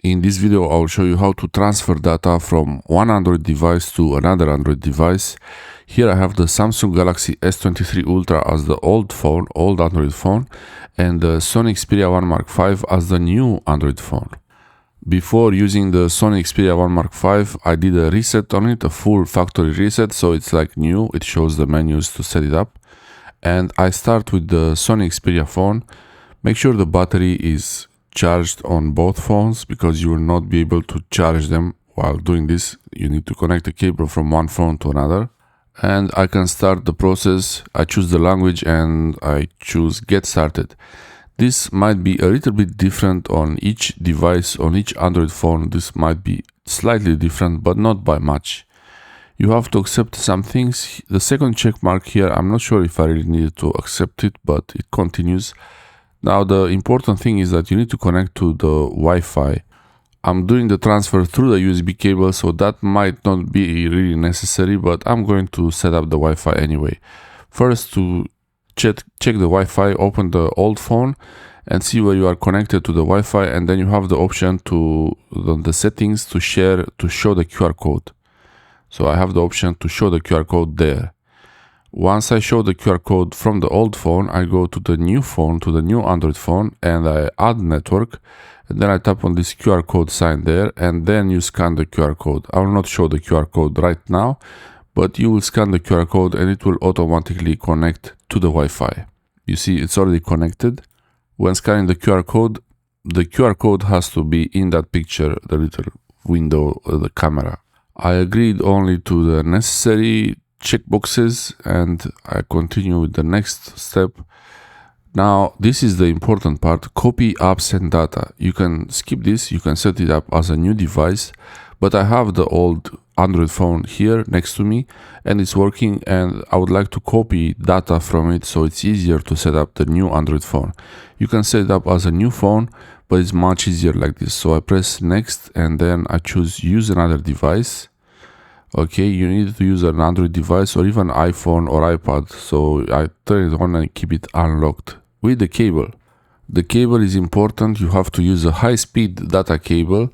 In this video, I will show you how to transfer data from one Android device to another Android device. Here I have the Samsung Galaxy S23 Ultra as the old Android phone, and the Sony Xperia 1 Mark V as the new Android phone. Before using the Sony Xperia 1 Mark V, I did a reset on it, a full factory reset, so it's like new. It shows the menus to set it up. And I start with the Sony Xperia phone. Make sure the battery is charged on both phones, because you will not be able to charge them while doing this. You need to connect a cable from one phone to another. And I can start the process. I choose the language and I choose get started. This might be a little bit different on each device, on each Android phone. This might be slightly different, but not by much. You have to accept some things. The second check mark here, I'm not sure if I really needed to accept it, but it continues. Now the important thing is that you need to connect to the Wi-Fi. I'm doing the transfer through the USB cable, so that might not be really necessary, but I'm going to set up the Wi-Fi anyway. First, to check the Wi-Fi, open the old phone and see where you are connected to the Wi-Fi, and then you have the option to the settings to show the QR code. So I have the option to show the QR code there. Once I show the QR code from the old phone, I go to the new phone, to the new Android phone, and I add network, and then I tap on this QR code sign there, and then you scan the QR code. I will not show the QR code right now, but you will scan the QR code and it will automatically connect to the Wi-Fi. You see, it's already connected. When scanning the QR code has to be in that picture, the little window of the camera. I agreed only to the necessary checkboxes and I continue with the next step. Now, this is the important part: copy apps and data. You can skip this, you can set it up as a new device, but I have the old Android phone here next to me and it's working, and I would like to copy data from it so it's easier to set up the new Android phone. You can set it up as a new phone, but it's much easier like this. So I press next and then I choose use another device. Okay, you need to use an Android device or even iPhone or iPad, so I turn it on and keep it unlocked with the cable. The cable is important. You have to use a high-speed data cable.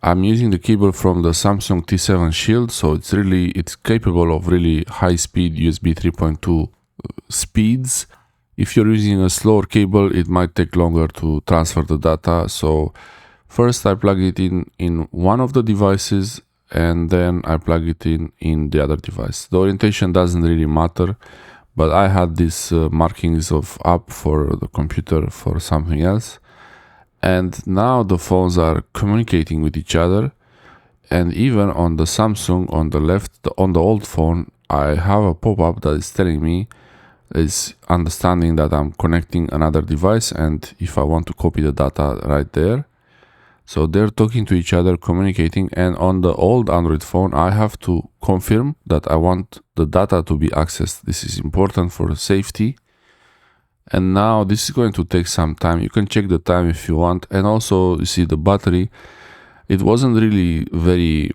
I'm using the cable from the Samsung T7 Shield, so it's capable of really high-speed USB 3.2 speeds. If you're using a slower cable, it might take longer to transfer the data. So first I plug it in one of the devices, and then I plug it in the other device. The orientation doesn't really matter, but I had these markings of up for the computer for something else. And now the phones are communicating with each other, and even on the Samsung on the left, on the old phone, I have a pop-up that is telling me, is understanding that I'm connecting another device, and if I want to copy the data right there. So they're talking to each other, communicating, and on the old Android phone, I have to confirm that I want the data to be accessed. This is important for safety. And now this is going to take some time. You can check the time if you want. And also, you see the battery, it wasn't really very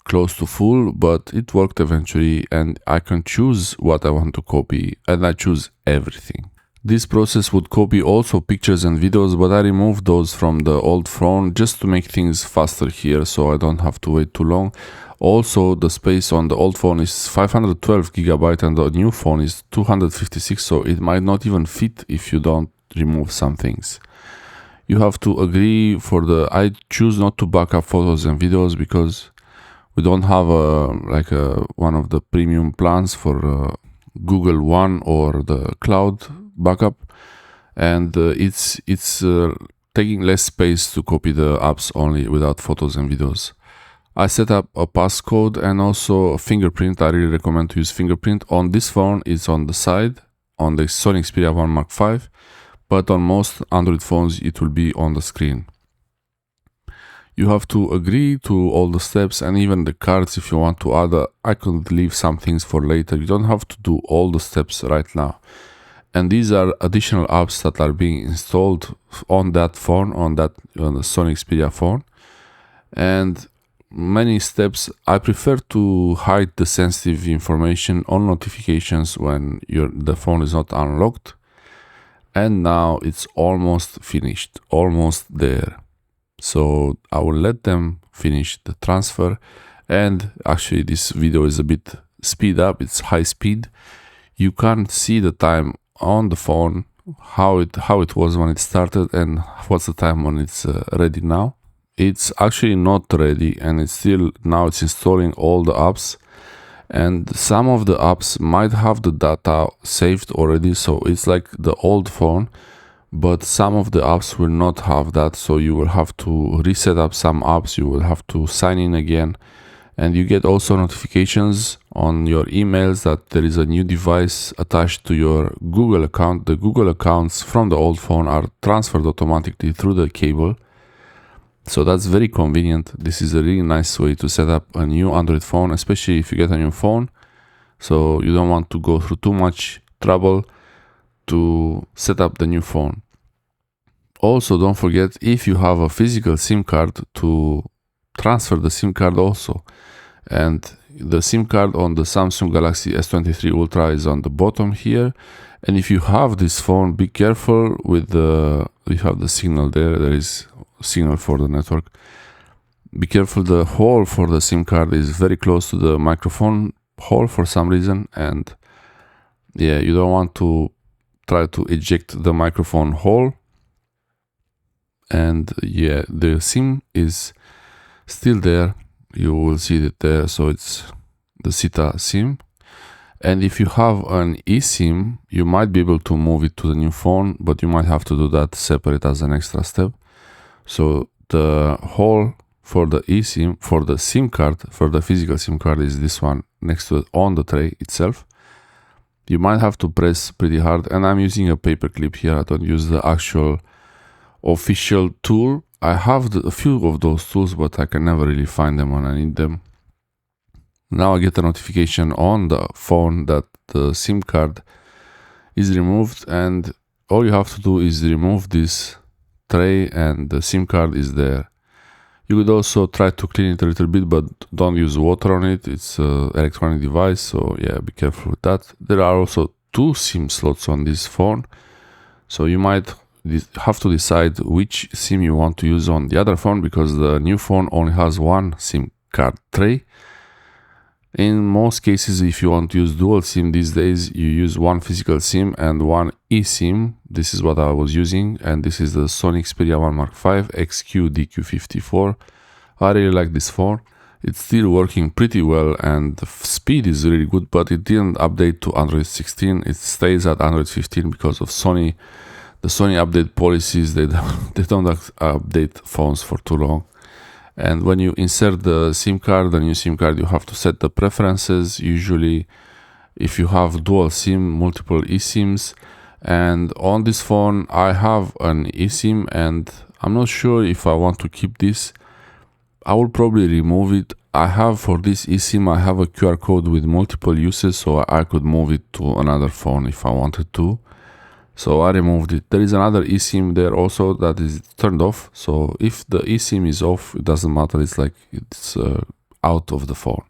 close to full, but it worked eventually, and I can choose what I want to copy, and I choose everything. This process would copy also pictures and videos, but I removed those from the old phone just to make things faster here, so I don't have to wait too long. Also, the space on the old phone is 512 GB and the new phone is 256, so it might not even fit if you don't remove some things. You have to agree I choose not to back up photos and videos because we don't have one of the premium plans for Google One or the cloud backup, and it's taking less space to copy the apps only without photos and videos. I set up a passcode and also a fingerprint. I really recommend to use fingerprint. On this phone, it's on the side, on the Sony Xperia 1 Mark V, but on most Android phones, it will be on the screen. You have to agree to all the steps and even the cards if you want to add. I could leave some things for later. You don't have to do all the steps right now. And these are additional apps that are being installed on that phone, on the Sony Xperia phone. And many steps. I prefer to hide the sensitive information on notifications when the phone is not unlocked. And now it's almost finished, almost there. So I will let them finish the transfer. And actually this video is a bit speed up, it's high speed. You can't see the time on the phone, how it was when it started and what's the time when it's ready now. It's actually not ready, and it's still now it's installing all the apps, and some of the apps might have the data saved already, so it's like the old phone, but some of the apps will not have that, so you will have to reset up some apps, you will have to sign in again. And you get also notifications on your emails that there is a new device attached to your Google account. The Google accounts from the old phone are transferred automatically through the cable. So that's very convenient. This is a really nice way to set up a new Android phone, especially if you get a new phone. So you don't want to go through too much trouble to set up the new phone. Also, don't forget, if you have a physical SIM card, to transfer the SIM card also. And the SIM card on the Samsung Galaxy S23 Ultra is on the bottom here. And if you have this phone, be careful with you have the signal there, there is signal for the network. Be careful, the hole for the SIM card is very close to the microphone hole for some reason, and yeah, you don't want to try to eject the microphone hole. And yeah, the SIM is still there, you will see it there, so it's the SITA SIM. And if you have an eSIM, you might be able to move it to the new phone, but you might have to do that separate as an extra step. So the hole for the eSIM, for the SIM card, for the physical SIM card, is this one next to it on the tray itself. You might have to press pretty hard, and I'm using a paper clip here. I don't use the actual official tool. I have a few of those tools, but I can never really find them when I need them. Now I get a notification on the phone that the SIM card is removed, and all you have to do is remove this tray and the SIM card is there. You could also try to clean it a little bit, but don't use water on it. It's an electronic device, so yeah, be careful with that. There are also 2 SIM slots on this phone, so you might have to decide which SIM you want to use on the other phone, because the new phone only has 1 SIM card tray. In most cases, if you want to use dual SIM these days, you use 1 physical SIM and 1 eSIM. This is what I was using, and this is the Sony Xperia 1 Mark V XQ-DQ54. I really like this phone. It's still working pretty well, and the speed is really good, but it didn't update to Android 16. It stays at Android 15 because of Sony. The Sony update policies, they don't update phones for too long. And when you insert the SIM card, the new SIM card, you have to set the preferences. Usually, if you have dual SIM, multiple eSIMs. And on this phone, I have an eSIM, and I'm not sure if I want to keep this. I will probably remove it. I have, for this eSIM, I have a QR code with multiple uses, so I could move it to another phone if I wanted to. So I removed it. There is another eSIM there also that is turned off. So if the eSIM is off, it doesn't matter. It's like it's out of the phone.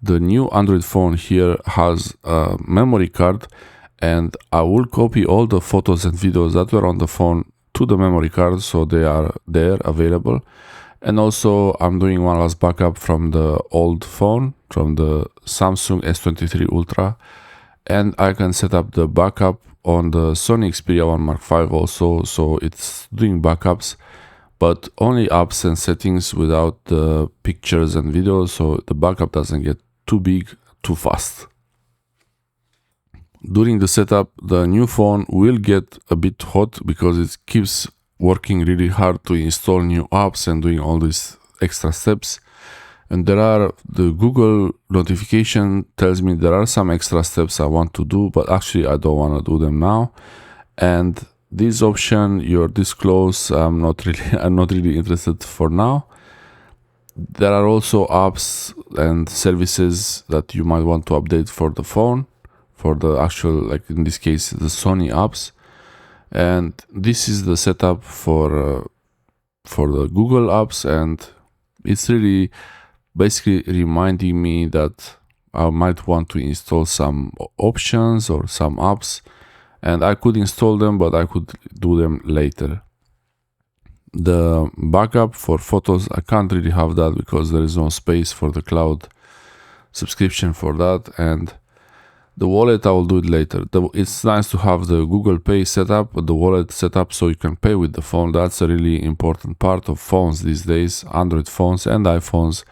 The new Android phone here has a memory card, and I will copy all the photos and videos that were on the phone to the memory card, so they are there available. And also I'm doing one last backup from the old phone, from the Samsung S23 Ultra, and I can set up the backup on the Sony Xperia 1 Mark V also, so it's doing backups, but only apps and settings without the pictures and videos, so the backup doesn't get too big too fast. During the setup, the new phone will get a bit hot because it keeps working really hard to install new apps and doing all these extra steps. And the Google notification tells me there are some extra steps I want to do, but actually I don't want to do them now. And this option, you're this close, I'm not really interested for now. There are also apps and services that you might want to update for the phone, for the actual, like in this case, the Sony apps. And this is the setup for the Google apps, and it's really basically reminding me that I might want to install some options or some apps, and I could install them, but I could do them later. The backup for photos, I can't really have that because there is no space for the cloud subscription for that, and the wallet I will do it later. It's nice to have the Google Pay setup, the wallet setup, so you can pay with the phone. That's a really important part of phones these days, Android phones and iPhones.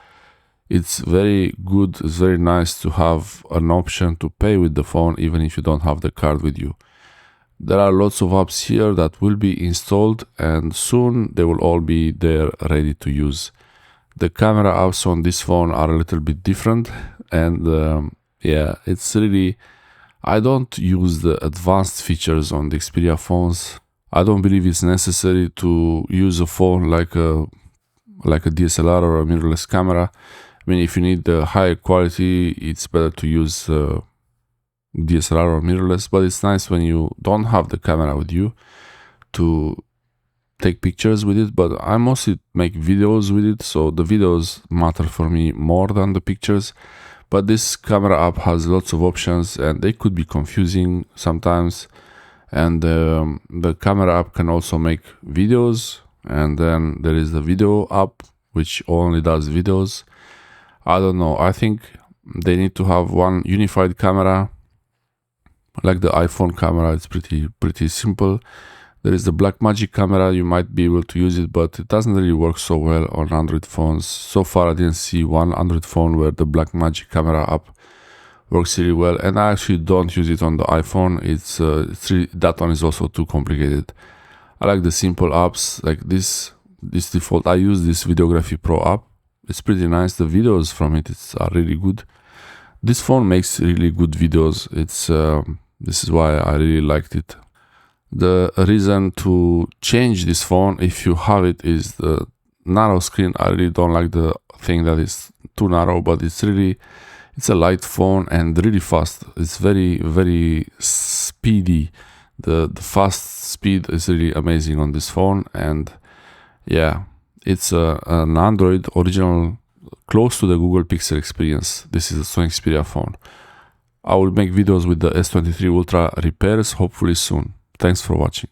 It's very good, it's very nice to have an option to pay with the phone even if you don't have the card with you. There are lots of apps here that will be installed, and soon they will all be there ready to use. The camera apps on this phone are a little bit different, and yeah, it's really, I don't use the advanced features on the Xperia phones. I don't believe it's necessary to use a phone like a DSLR or a mirrorless camera. I mean, if you need the higher quality, it's better to use DSLR or mirrorless, but it's nice when you don't have the camera with you to take pictures with it. But I mostly make videos with it, so the videos matter for me more than the pictures. But this camera app has lots of options and they could be confusing sometimes. And the camera app can also make videos, and then there is the video app which only does videos. I don't know, I think they need to have one unified camera like the iPhone camera. It's pretty simple. There is the Blackmagic camera, you might be able to use it, but it doesn't really work so well on Android phones. So far I didn't see one Android phone where the Blackmagic camera app works really well, and I actually don't use it on the iPhone. It's really, that one is also too complicated. I like the simple apps like this default. I use this Videography Pro app. It's pretty nice. The videos from it are really good. This phone makes really good videos. This is why I really liked it. The reason to change this phone if you have it is the narrow screen. I really don't like the thing that is too narrow, but it's a light phone and really fast. It's very speedy. The fast speed is really amazing on this phone, and yeah, it's an Android original, close to the Google Pixel experience. This is a Sony Xperia phone. I will make videos with the S23 Ultra repairs hopefully soon. Thanks for watching.